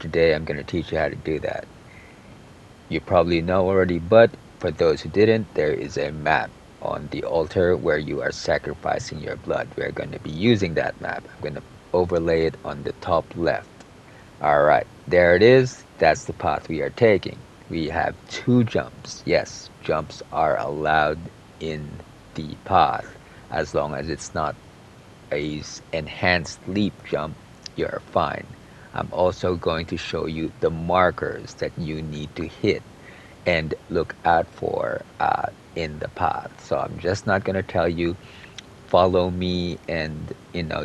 today I'm going to teach you how to do that. You probably know already, but for those who didn't, there is a map on the altar where you are sacrificing your blood. We're going to be using that map. I'm going to overlay it on the top left. Alright, there it is. That's the path we are taking. We have two jumps. Yes, jumps are allowed in the path as long as it's not a enhanced leap jump, you're fine. I'm also going to show you the markers that you need to hit and look out for in the path. So I'm just not going to tell you follow me and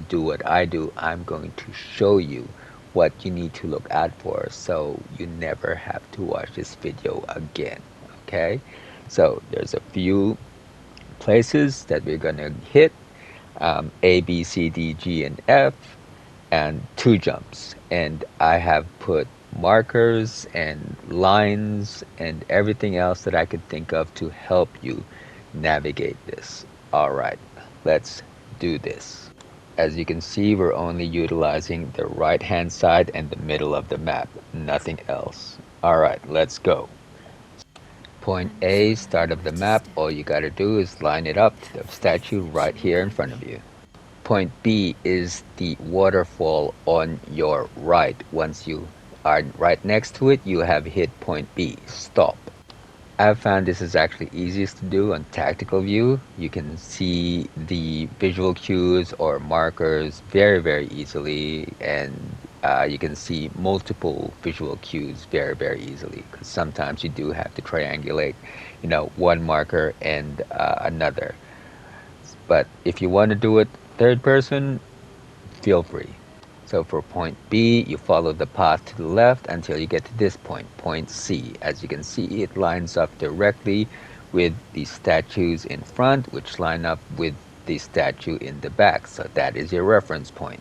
do what I do. I'm going to show you what you need to look out for so you never have to watch this video again. Okay, so there's a few places that we're gonna hit, A, B, C, D, G, and F, and two jumps. And I have put markers and lines and everything else that I could think of to help you navigate this. All right, let's do this. As you can see, we're only utilizing the right hand side and the middle of the map, nothing else. All right, let's go. Point A, start of the map, all you gotta do is line it up to the statue right here in front of you. Point B is the waterfall on your right. Once you are right next to it, you have hit point B, stop. I've found this is actually easiest to do on tactical view. You can see the visual cues or markers very easily, and you can see multiple visual cues very easily, because sometimes you do have to triangulate, one marker and another. But if you want to do it third person, feel free. So for point B, you follow the path to the left until you get to this point, point C. As you can see, it lines up directly with the statues in front, which line up with the statue in the back. So that is your reference point.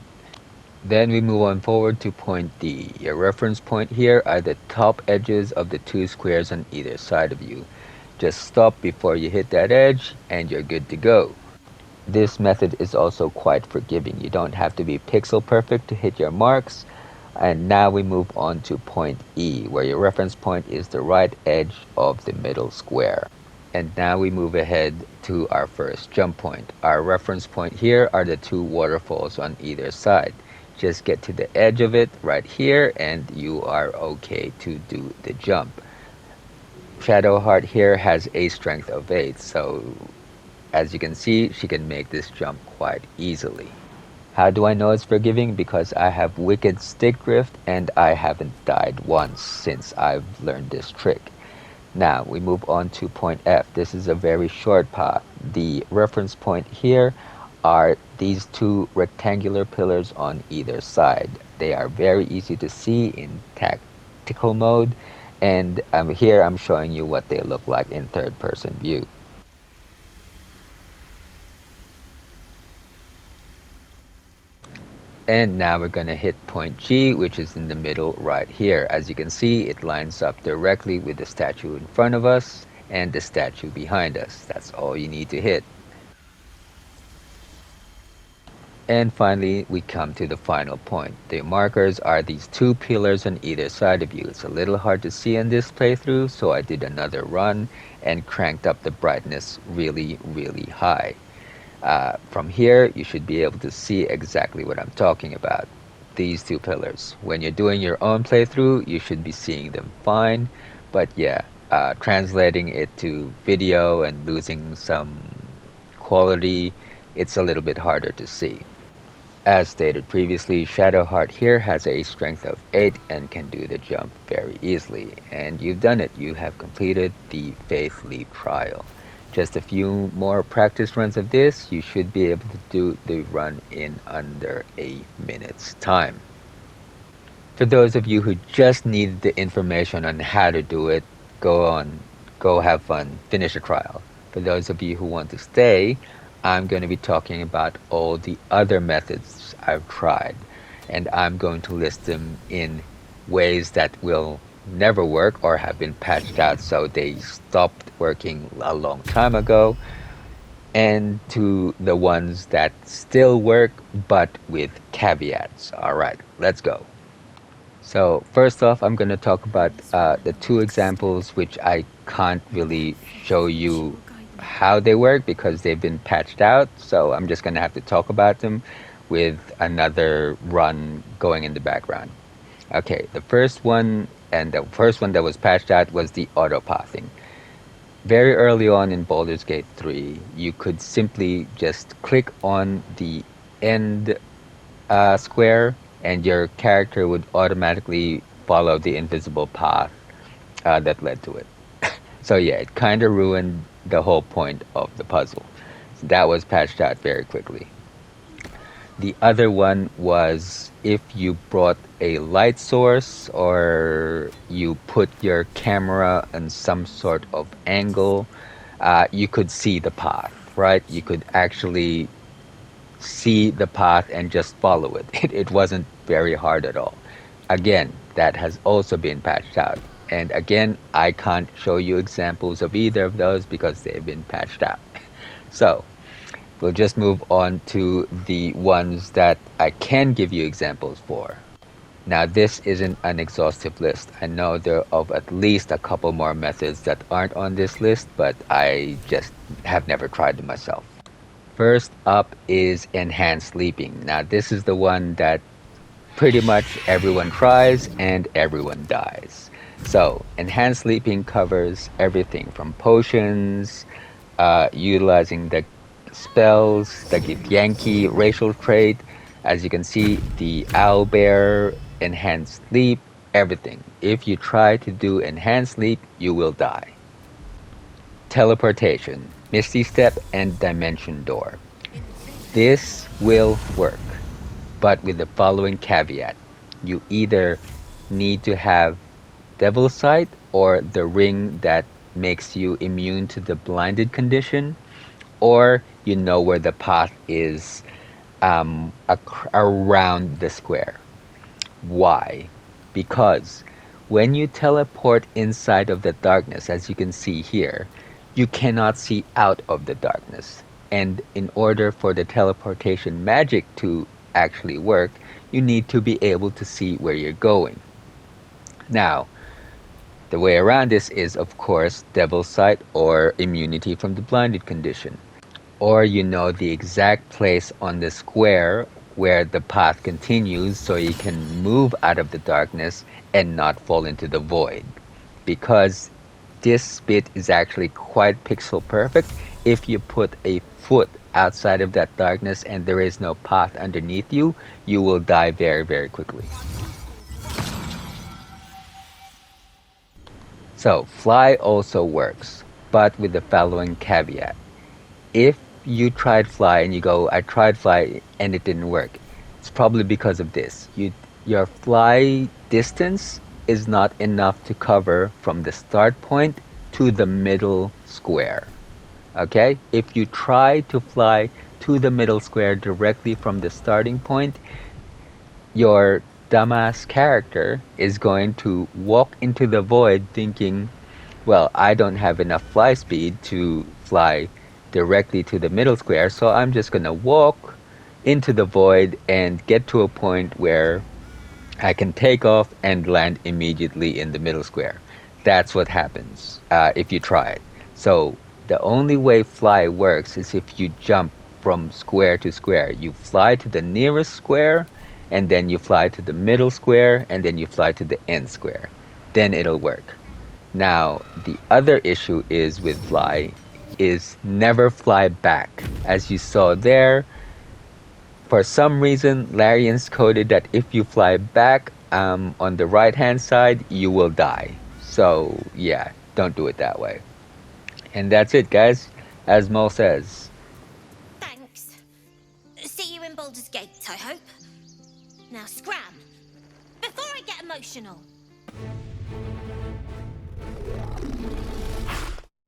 Then we move on forward to point D. Your reference point here are the top edges of the two squares on either side of you. Just stop before you hit that edge and you're good to go. This method is also quite forgiving. You don't have to be pixel perfect to hit your marks. And now we move on to point E, where your reference point is the right edge of the middle square. And now we move ahead to our first jump point. Our reference point here are the two waterfalls on either side. Just get to the edge of it right here and you are okay to do the jump. Shadowheart here has a strength of 8, so as you can see, she can make this jump quite easily. How do I know it's forgiving? Because I have wicked stick drift and I haven't died once since I've learned this trick. Now we move on to point F. This is a very short path. The reference point here are these two rectangular pillars on either side. They are very easy to see in tactical mode, and here I'm showing you what they look like in third person view. And now we're going to hit point G, which is in the middle right here. As you can see, it lines up directly with the statue in front of us and the statue behind us. That's all you need to hit. And finally, we come to the final point. The markers are these two pillars on either side of you. It's a little hard to see in this playthrough, so I did another run and cranked up the brightness really high. From here, you should be able to see exactly what I'm talking about. These two pillars. When you're doing your own playthrough, you should be seeing them fine. But yeah, translating it to video and losing some quality, it's a little bit harder to see. As stated previously, Shadowheart here has a strength of 8 and can do the jump very easily. And you've done it. You have completed the Faith Leap trial. Just a few more practice runs of this, you should be able to do the run in under a minute's time. For those of you who just needed the information on how to do it, go have fun, finish the trial. For those of you who want to stay, I'm going to be talking about all the other methods I've tried, and I'm going to list them in ways that will never work or have been patched out so they stopped working a long time ago, and to the ones that still work but with caveats. Alright, let's go. So first off, I'm going to talk about the two examples which I can't really show you how they work because they've been patched out. So I'm just going to have to talk about them with another run going in the background. Okay, the first one that was patched out was the auto pathing. Very early on in Baldur's Gate 3, you could simply just click on the end square, and your character would automatically follow the invisible path that led to it. So yeah, it kind of ruined the whole point of the puzzle. So that was patched out very quickly. The other one was if you brought a light source or you put your camera in some sort of angle, you could see the path, right? You could actually see the path and just follow it. It wasn't very hard at all. Again, that has also been patched out. And again, I can't show you examples of either of those because they've been patched out. So we'll just move on to the ones that I can give you examples for. Now, this isn't an exhaustive list. I know there are of at least a couple more methods that aren't on this list, but I just have never tried them myself. First up is enhanced sleeping. Now, this is the one that pretty much everyone tries and everyone dies. So, enhanced sleeping covers everything from potions, utilizing the spells, the Githyanki racial trait. As you can see, the owlbear, enhanced sleep, everything. If you try to do enhanced sleep, you will die. Teleportation, Misty Step, and Dimension Door. This will work, but with the following caveat. You either need to have Devil Sight or the ring that makes you immune to the blinded condition, or you know where the path is around the square. Why? Because when you teleport inside of the darkness, as you can see here, you cannot see out of the darkness. And in order for the teleportation magic to actually work, you need to be able to see where you're going. Now, the way around this is, of course, Devil's Sight or immunity from the blinded condition. Or you know the exact place on the square where the path continues so you can move out of the darkness and not fall into the void. Because this bit is actually quite pixel perfect. If you put a foot outside of that darkness and there is no path underneath you, you will die very, very quickly. So, fly also works, but with the following caveat. If you tried fly and you go, I tried fly and it didn't work, it's probably because of this. Your fly distance is not enough to cover from the start point to the middle square. Okay? If you try to fly to the middle square directly from the starting point, your dumbass character is going to walk into the void thinking, well, I don't have enough fly speed to fly directly to the middle square, so I'm just going to walk into the void and get to a point where I can take off and land immediately in the middle square. That's what happens if you try it. So the only way fly works is if you jump from square to square. You fly to the nearest square, and then you fly to the middle square, and then you fly to the end square. Then it'll work. Now, the other issue is with fly is never fly back. As you saw there, for some reason, Larian's coded that if you fly back on the right hand side, you will die. So, yeah, don't do it that way. And that's it, guys. As Mo says, Thanks. See you in Baldur's Gate, I hope. Now scram, before I get emotional.